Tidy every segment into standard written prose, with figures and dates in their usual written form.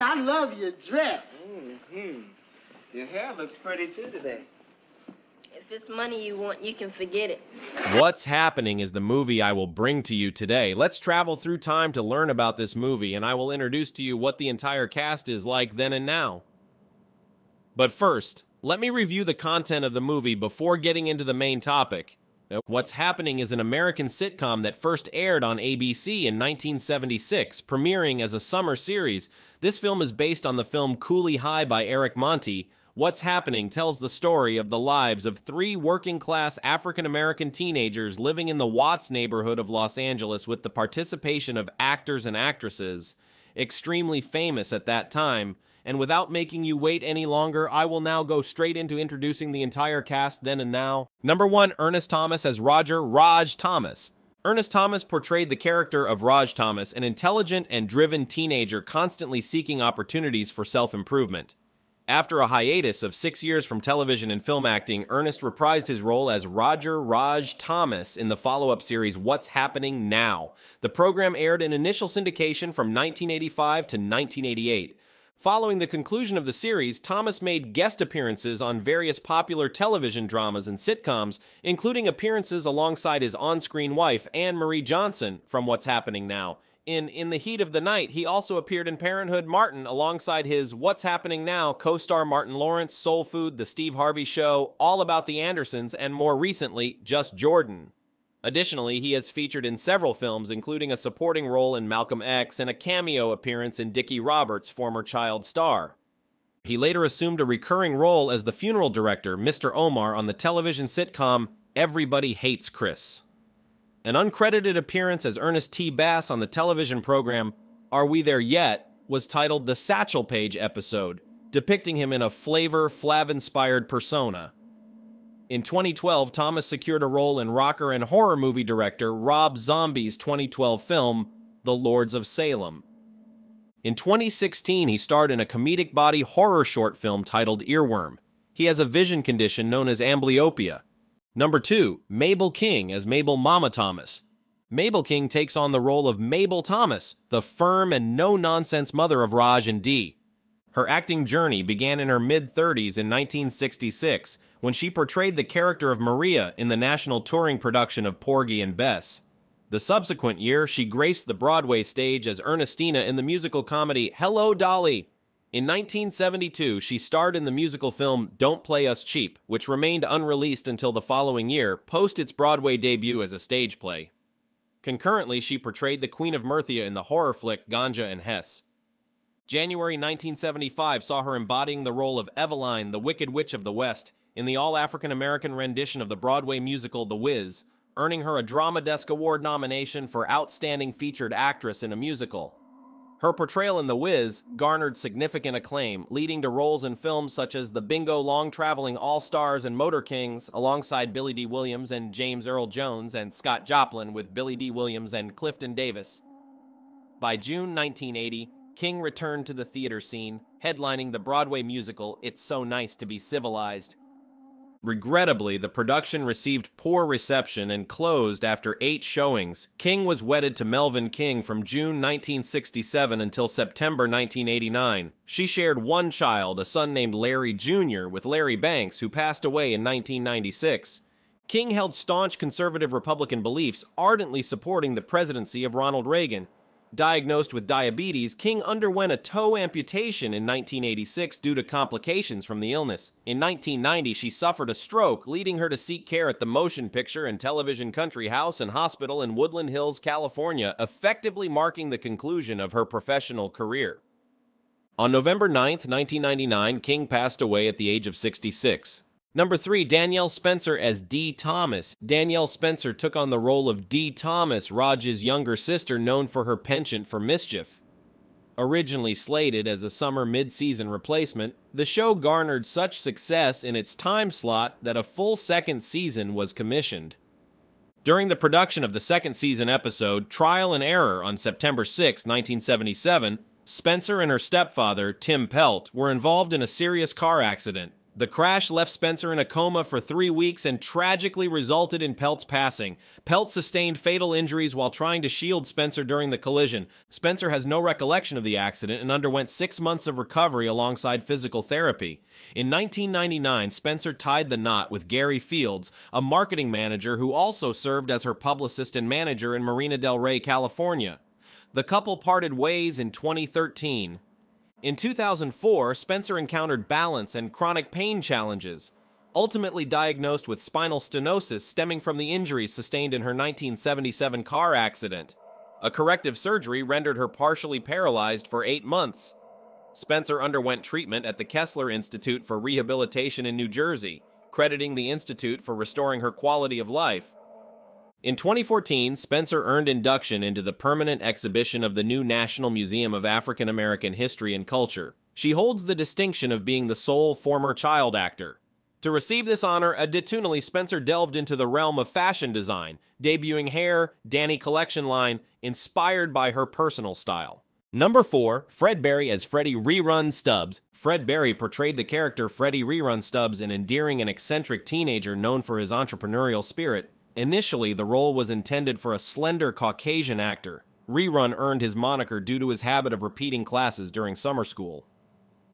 I love your dress. Mm-hmm. Your hair looks pretty too today. If it's money you want, you can forget it. What's Happening is the movie I will bring to you today. Let's travel through time to learn about this movie, and I will introduce to you what the entire cast is like then and now. But first, let me review the content of the movie before getting into the main topic. What's Happening is an American sitcom that first aired on ABC in 1976, premiering as a summer series. This film is based on the film Coolie High by Eric Monti. What's Happening tells the story of the lives of three working-class African-American teenagers living in the Watts neighborhood of Los Angeles with the participation of actors and actresses extremely famous at that time. And without making you wait any longer, I will now go straight into introducing the entire cast then and now. Number 1, Ernest Thomas as Roger Raj Thomas. Ernest Thomas portrayed the character of Raj Thomas, an intelligent and driven teenager constantly seeking opportunities for self-improvement. After a hiatus of 6 years from television and film acting, Ernest reprised his role as Roger Raj Thomas in the follow-up series What's Happening Now. The program aired in initial syndication from 1985 to 1988. Following the conclusion of the series, Thomas made guest appearances on various popular television dramas and sitcoms, including appearances alongside his on-screen wife, Anne Marie Johnson, from What's Happening Now. In the Heat of the Night, he also appeared in Parenthood Martin alongside his What's Happening Now co-star Martin Lawrence, Soul Food, The Steve Harvey Show, All About the Andersons, and more recently, Just Jordan. Additionally, he has featured in several films, including a supporting role in Malcolm X and a cameo appearance in Dickie Roberts, former child star. He later assumed a recurring role as the funeral director, Mr. Omar, on the television sitcom Everybody Hates Chris. An uncredited appearance as Ernest T. Bass on the television program Are We There Yet was titled The Satchel Paige Episode, depicting him in a Flavor Flav-inspired persona. In 2012, Thomas secured a role in rocker and horror movie director Rob Zombie's 2012 film, The Lords of Salem. In 2016, he starred in a comedic body horror short film titled Earworm. He has a vision condition known as amblyopia. Number 2, Mabel King as Mabel Mama Thomas. Mabel King takes on the role of Mabel Thomas, the firm and no-nonsense mother of Raj and Dee. Her acting journey began in her mid-30s in 1966, when she portrayed the character of Maria in the national touring production of Porgy and Bess. The subsequent year, she graced the Broadway stage as Ernestina in the musical comedy Hello, Dolly! In 1972, she starred in the musical film Don't Play Us Cheap, which remained unreleased until the following year, post its Broadway debut as a stage play. Concurrently, she portrayed the Queen of Merthia in the horror flick Ganja and Hess. January 1975 saw her embodying the role of Eveline, the Wicked Witch of the West, in the all-African-American rendition of the Broadway musical The Wiz, earning her a Drama Desk Award nomination for Outstanding Featured Actress in a Musical. Her portrayal in The Wiz garnered significant acclaim, leading to roles in films such as The Bingo Long-Traveling All-Stars and Motor Kings, alongside Billy D. Williams and James Earl Jones, and Scott Joplin with Billy D. Williams and Clifton Davis. By June 1980, King returned to the theater scene, headlining the Broadway musical It's So Nice to Be Civilized. Regrettably, the production received poor reception and closed after 8 showings. King was wedded to Melvin King from June 1967 until September 1989. She shared one child, a son named Larry Jr., with Larry Banks, who passed away in 1996. King held staunch conservative Republican beliefs, ardently supporting the presidency of Ronald Reagan. Diagnosed with diabetes, King underwent a toe amputation in 1986 due to complications from the illness. In 1990, she suffered a stroke, leading her to seek care at the Motion Picture and Television Country House and Hospital in Woodland Hills, California, effectively marking the conclusion of her professional career. On November 9, 1999, King passed away at the age of 66. Number 3, Danielle Spencer as Dee Thomas. Danielle Spencer took on the role of Dee Thomas, Raj's younger sister known for her penchant for mischief. Originally slated as a summer mid-season replacement, the show garnered such success in its time slot that a full second season was commissioned. During the production of the second season episode, Trial and Error, on September 6, 1977, Spencer and her stepfather, Tim Pelt, were involved in a serious car accident. The crash left Spencer in a coma for 3 weeks and tragically resulted in Pelt's passing. Pelt sustained fatal injuries while trying to shield Spencer during the collision. Spencer has no recollection of the accident and underwent 6 months of recovery alongside physical therapy. In 1999, Spencer tied the knot with Gary Fields, a marketing manager who also served as her publicist and manager in Marina del Rey, California. The couple parted ways in 2013. In 2004, Spencer encountered balance and chronic pain challenges, ultimately diagnosed with spinal stenosis stemming from the injuries sustained in her 1977 car accident. A corrective surgery rendered her partially paralyzed for 8 months. Spencer underwent treatment at the Kessler Institute for Rehabilitation in New Jersey, crediting the institute for restoring her quality of life. In 2014, Spencer earned induction into the permanent exhibition of the new National Museum of African American History and Culture. She holds the distinction of being the sole former child actor. To receive this honor, additionally, Spencer delved into the realm of fashion design, debuting Hair, Danny collection line, inspired by her personal style. Number 4, Fred Berry as Freddie Rerun Stubbs. Fred Berry portrayed the character Freddie Rerun Stubbs, an endearing and eccentric teenager known for his entrepreneurial spirit. Initially, the role was intended for a slender Caucasian actor. Rerun earned his moniker due to his habit of repeating classes during summer school.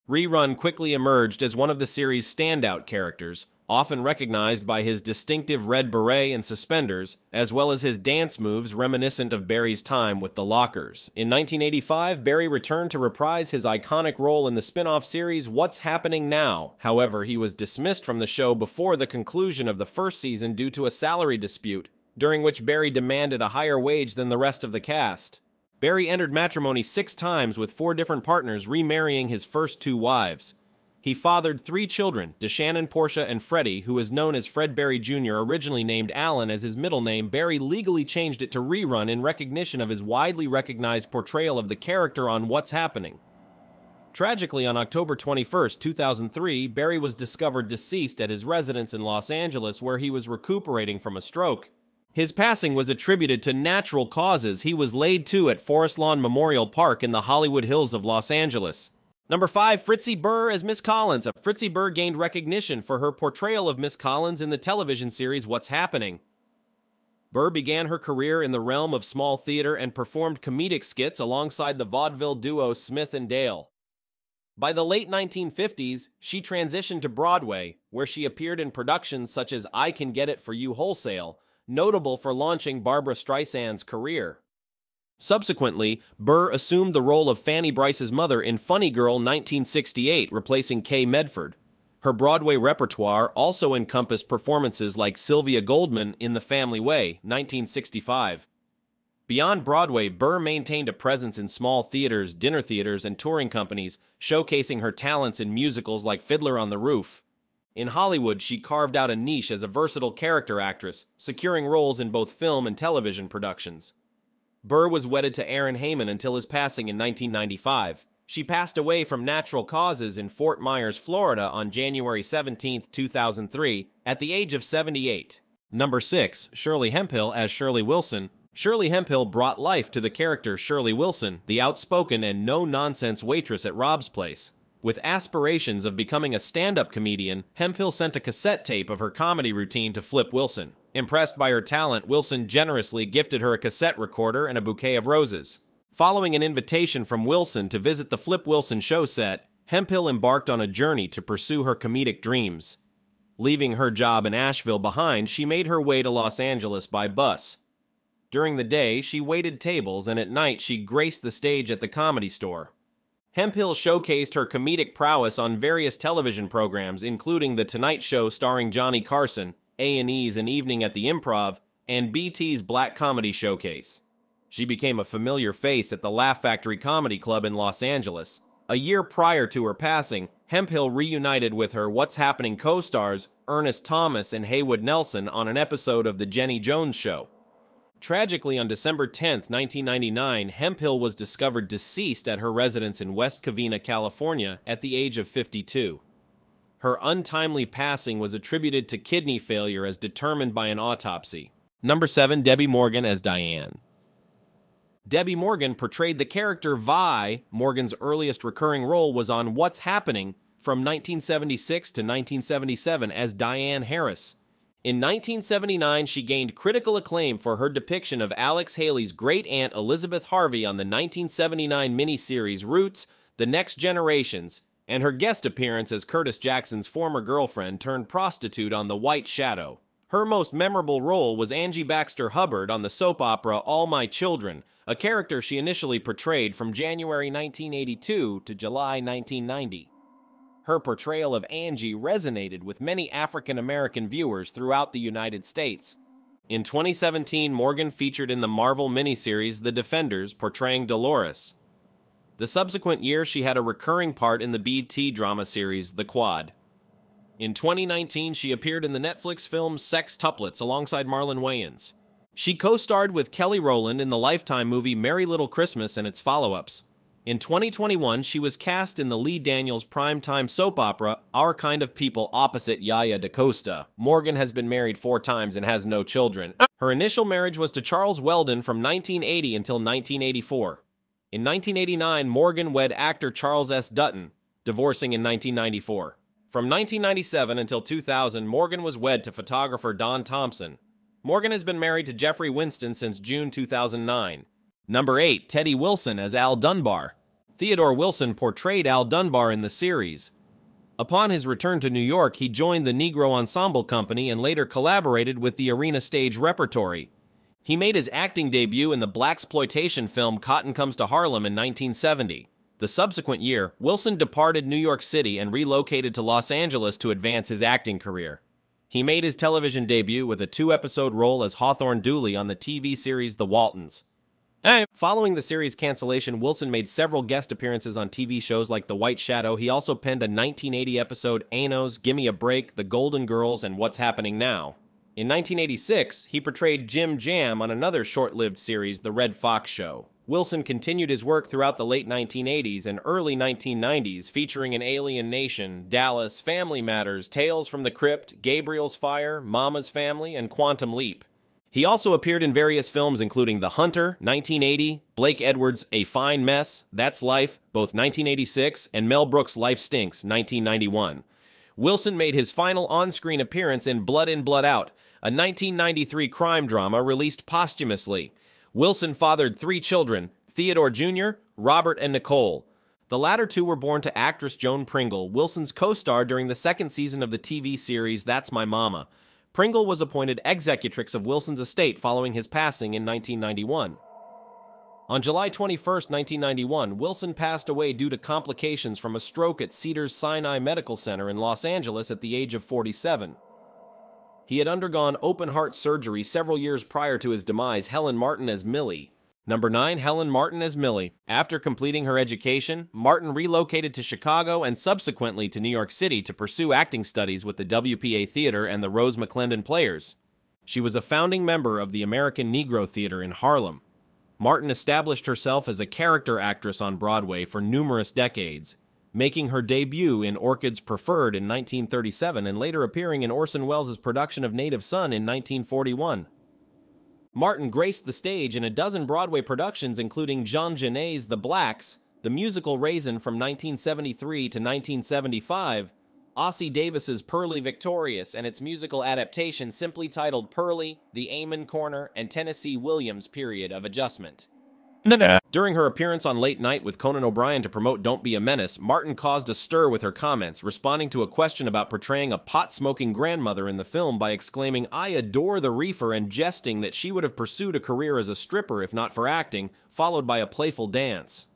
Rerun quickly emerged as one of the series' standout characters, often recognized by his distinctive red beret and suspenders, as well as his dance moves reminiscent of Berry's time with the Lockers. In 1985, Berry returned to reprise his iconic role in the spin-off series What's Happening Now. However, he was dismissed from the show before the conclusion of the first season due to a salary dispute, during which Berry demanded a higher wage than the rest of the cast. Berry entered matrimony 6 times with 4 different partners, remarrying his first 2 wives. He fathered 3 children, DeShannon, Portia, and Freddie, who is known as Fred Berry Jr., originally named Alan as his middle name. Berry legally changed it to Rerun in recognition of his widely recognized portrayal of the character on What's Happening. Tragically, on October 21, 2003, Berry was discovered deceased at his residence in Los Angeles, where he was recuperating from a stroke. His passing was attributed to natural causes. He was laid to at Forest Lawn Memorial Park in the Hollywood Hills of Los Angeles. Number 5, Fritzi Burr as Miss Collins. Fritzi Burr gained recognition for her portrayal of Miss Collins in the television series What's Happening. Burr began her career in the realm of small theater and performed comedic skits alongside the vaudeville duo Smith and Dale. By the late 1950s, she transitioned to Broadway, where she appeared in productions such as I Can Get It For You Wholesale, notable for launching Barbra Streisand's career. Subsequently, Burr assumed the role of Fanny Brice's mother in Funny Girl 1968, replacing Kay Medford. Her Broadway repertoire also encompassed performances like Sylvia Goldman in The Family Way 1965. Beyond Broadway, Burr maintained a presence in small theaters, dinner theaters, and touring companies, showcasing her talents in musicals like Fiddler on the Roof. In Hollywood, she carved out a niche as a versatile character actress, securing roles in both film and television productions. Burr was wedded to Aaron Heyman until his passing in 1995. She passed away from natural causes in Fort Myers, Florida on January 17, 2003, at the age of 78. Number 6, Shirley Hemphill as Shirley Wilson. Shirley Hemphill brought life to the character Shirley Wilson, the outspoken and no-nonsense waitress at Rob's Place. With aspirations of becoming a stand-up comedian, Hemphill sent a cassette tape of her comedy routine to Flip Wilson. Impressed by her talent, Wilson generously gifted her a cassette recorder and a bouquet of roses. Following an invitation from Wilson to visit the Flip Wilson show set, Hemphill embarked on a journey to pursue her comedic dreams. Leaving her job in Asheville behind, she made her way to Los Angeles by bus. During the day, she waited tables, and at night she graced the stage at the Comedy Store. Hemphill showcased her comedic prowess on various television programs, including The Tonight Show starring Johnny Carson, A&E's An Evening at the Improv, and BT's Black Comedy Showcase. She became a familiar face at the Laugh Factory Comedy Club in Los Angeles. A year prior to her passing, Hemphill reunited with her What's Happening co-stars Ernest Thomas and Haywood Nelson on an episode of The Jenny Jones Show. Tragically, on December 10, 1999, Hemphill was discovered deceased at her residence in West Covina, California, at the age of 52. Her untimely passing was attributed to kidney failure as determined by an autopsy. Number 7, Debbie Morgan as Diane. Debbie Morgan portrayed the character Vi. Morgan's earliest recurring role was on What's Happening, from 1976 to 1977 as Diane Harris. In 1979, she gained critical acclaim for her depiction of Alex Haley's great-aunt Elizabeth Harvey on the 1979 miniseries Roots, The Next Generations, and her guest appearance as Curtis Jackson's former girlfriend turned prostitute on The White Shadow. Her most memorable role was Angie Baxter Hubbard on the soap opera All My Children, a character she initially portrayed from January 1982 to July 1990. Her portrayal of Angie resonated with many African-American viewers throughout the United States. In 2017, Morgan featured in the Marvel miniseries The Defenders, portraying Dolores. The subsequent year, she had a recurring part in the BT drama series The Quad. In 2019, she appeared in the Netflix film Sextuplets alongside Marlon Wayans. She co-starred with Kelly Rowland in the Lifetime movie Merry Little Christmas and its follow-ups. In 2021, she was cast in the Lee Daniels primetime soap opera Our Kind of People opposite Yaya DaCosta. Morgan has been married 4 times and has no children. Her initial marriage was to Charles Weldon from 1980 until 1984. In 1989, Morgan wed actor Charles S. Dutton, divorcing in 1994. From 1997 until 2000, Morgan was wed to photographer Don Thompson. Morgan has been married to Jeffrey Winston since June 2009. Number 8. Teddy Wilson as Al Dunbar. Theodore Wilson portrayed Al Dunbar in the series. Upon his return to New York, he joined the Negro Ensemble Company and later collaborated with the Arena Stage Repertory. He made his acting debut in the blaxploitation film Cotton Comes to Harlem in 1970. The subsequent year, Wilson departed New York City and relocated to Los Angeles to advance his acting career. He made his television debut with a 2-episode role as Hawthorne Dooley on the TV series The Waltons. Following the series' cancellation, Wilson made several guest appearances on TV shows like The White Shadow. He also penned a 1980 episode Anos, Gimme a Break, The Golden Girls, and What's Happening Now. In 1986, he portrayed Jim Jam on another short-lived series, The Red Fox Show. Wilson continued his work throughout the late 1980s and early 1990s, featuring in Alien Nation, Dallas, Family Matters, Tales from the Crypt, Gabriel's Fire, Mama's Family, and Quantum Leap. He also appeared in various films including The Hunter, 1980, Blake Edwards' A Fine Mess, That's Life, both 1986, and Mel Brooks' Life Stinks, 1991. Wilson made his final on-screen appearance in Blood In, Blood Out, a 1993 crime drama released posthumously. Wilson fathered 3 children, Theodore Jr., Robert, and Nicole. The latter 2 were born to actress Joan Pringle, Wilson's co-star during the 2nd season of the TV series That's My Mama. Pringle was appointed executrix of Wilson's estate following his passing in 1991. On July 21, 1991, Wilson passed away due to complications from a stroke at Cedars-Sinai Medical Center in Los Angeles at the age of 47. He had undergone open-heart surgery several years prior to his demise. Helen Martin as Millie. Number 9. Helen Martin as Millie. After completing her education, Martin relocated to Chicago and subsequently to New York City to pursue acting studies with the WPA Theater and the Rose McClendon Players. She was a founding member of the American Negro Theater in Harlem. Martin established herself as a character actress on Broadway for numerous decades, making her debut in Orchid's Preferred in 1937 and later appearing in Orson Welles' production of Native Son in 1941. Martin graced the stage in a dozen Broadway productions including Jean Genet's The Blacks, the musical Raisin from 1973 to 1975, Ossie Davis's Pearly Victorious and its musical adaptation simply titled Pearly, The Amen Corner, and Tennessee Williams' Period of Adjustment. During her appearance on Late Night with Conan O'Brien to promote Don't Be a Menace, Martin caused a stir with her comments, responding to a question about portraying a pot-smoking grandmother in the film by exclaiming, "I adore the reefer," and jesting that she would have pursued a career as a stripper if not for acting, followed by a playful dance.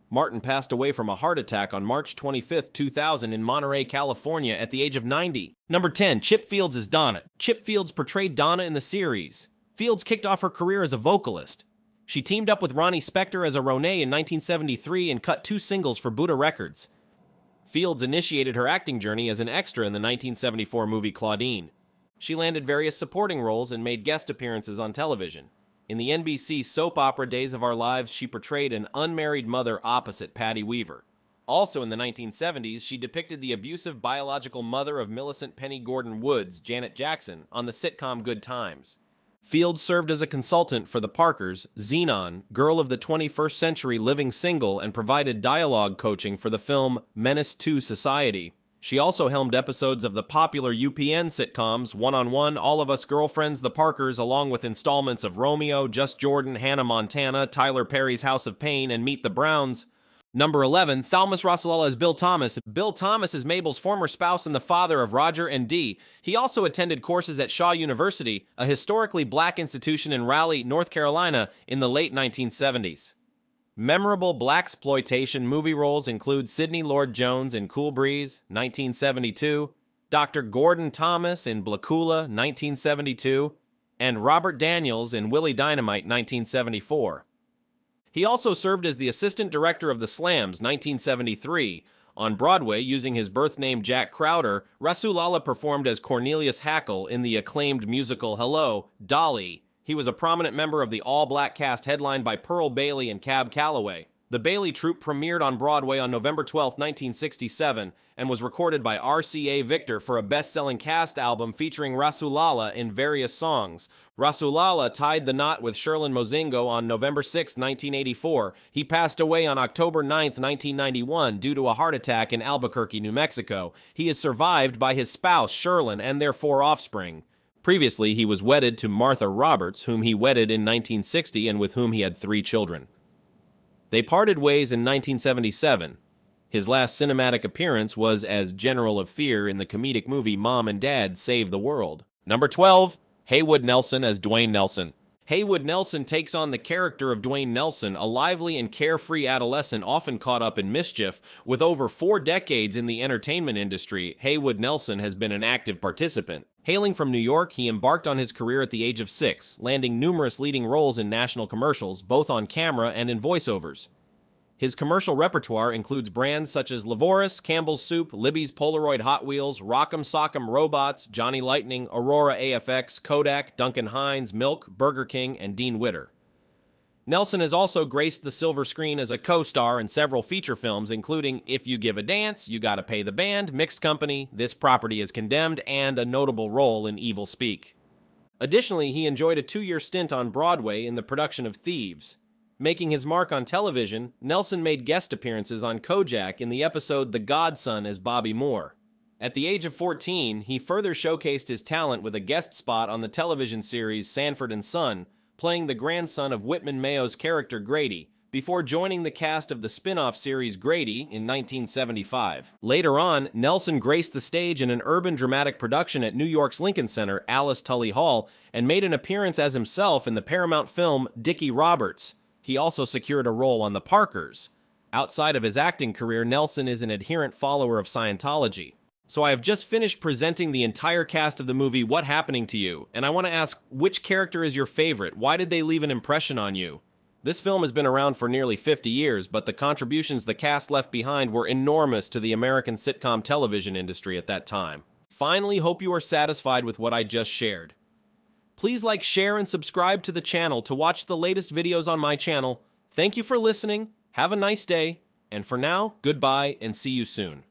Martin passed away from a heart attack on March 25, 2000 in Monterey, California at the age of 90. Number 10. Chip Fields as Donna. Chip Fields portrayed Donna in the series. Fields kicked off her career as a vocalist. She teamed up with Ronnie Spector as a Ronay in 1973 and cut 2 singles for Buddha Records. Fields initiated her acting journey as an extra in the 1974 movie Claudine. She landed various supporting roles and made guest appearances on television. In the NBC soap opera Days of Our Lives, she portrayed an unmarried mother opposite Patty Weaver. Also in the 1970s, she depicted the abusive biological mother of Millicent Penny Gordon Woods, Janet Jackson, on the sitcom Good Times. Fields served as a consultant for the Parkers, Xenon, Girl of the 21st Century Living Single, and provided dialogue coaching for the film Menace to Society. She also helmed episodes of the popular UPN sitcoms One-on-One, All of Us Girlfriends, The Parkers, along with installments of Romeo, Just Jordan, Hannah Montana, Tyler Perry's House of Pain, and Meet the Browns. Number 11, Thalmus Rasulala as Bill Thomas. Bill Thomas is Mabel's former spouse and the father of Roger and Dee. He also attended courses at Shaw University, a historically black institution in Raleigh, North Carolina, in the late 1970s. Memorable blaxploitation movie roles include Sidney Lord Jones in Cool Breeze, 1972, Dr. Gordon Thomas in Blackula, 1972, and Robert Daniels in Willie Dynamite, 1974. He also served as the assistant director of The Slams, 1973. On Broadway, using his birth name Jack Crowder, Rasulala performed as Cornelius Hackle in the acclaimed musical Hello, Dolly. He was a prominent member of the all-black cast headlined by Pearl Bailey and Cab Calloway. The Bailey troupe premiered on Broadway on November 12, 1967, and was recorded by RCA Victor for a best-selling cast album featuring Rasulala in various songs. Rasulala tied the knot with Sherlyn Mozingo on November 6, 1984. He passed away on October 9, 1991, due to a heart attack in Albuquerque, New Mexico. He is survived by his spouse, Sherlyn, and their 4 offspring. Previously, he was wedded to Martha Roberts, whom he wedded in 1960 and with whom he had 3 children. They parted ways in 1977. His last cinematic appearance was as General of Fear in the comedic movie Mom and Dad Save the World. Number 12, Haywood Nelson as Dwayne Nelson. Haywood Nelson takes on the character of Dwayne Nelson, a lively and carefree adolescent often caught up in mischief. With over 4 decades in the entertainment industry, Haywood Nelson has been an active participant. Hailing from New York, he embarked on his career at the age of 6, landing numerous leading roles in national commercials, both on camera and in voiceovers. His commercial repertoire includes brands such as Levoris, Campbell's Soup, Libby's Polaroid Hot Wheels, Rock'em Sock'em Robots, Johnny Lightning, Aurora AFX, Kodak, Duncan Hines, Milk, Burger King, and Dean Witter. Nelson has also graced the silver screen as a co-star in several feature films, including If You Give a Dance, You Gotta Pay the Band, Mixed Company, This Property is Condemned, and a notable role in Evil Speak. Additionally, he enjoyed a 2-year stint on Broadway in the production of Thieves. Making his mark on television, Nelson made guest appearances on Kojak in the episode The Godson as Bobby Moore. At the age of 14, he further showcased his talent with a guest spot on the television series Sanford and Son, playing the grandson of Whitman Mayo's character Grady, before joining the cast of the spin-off series Grady in 1975. Later on, Nelson graced the stage in an urban dramatic production at New York's Lincoln Center, Alice Tully Hall, and made an appearance as himself in the Paramount film Dickie Roberts. He also secured a role on The Parkers. Outside of his acting career, Nelson is an adherent follower of Scientology. So I have just finished presenting the entire cast of the movie What Happening to You, and I want to ask, which character is your favorite? Why did they leave an impression on you? This film has been around for nearly 50 years, but the contributions the cast left behind were enormous to the American sitcom television industry at that time. Finally, hope you are satisfied with what I just shared. Please like, share, and subscribe to the channel to watch the latest videos on my channel. Thank you for listening, have a nice day, and for now, goodbye and see you soon.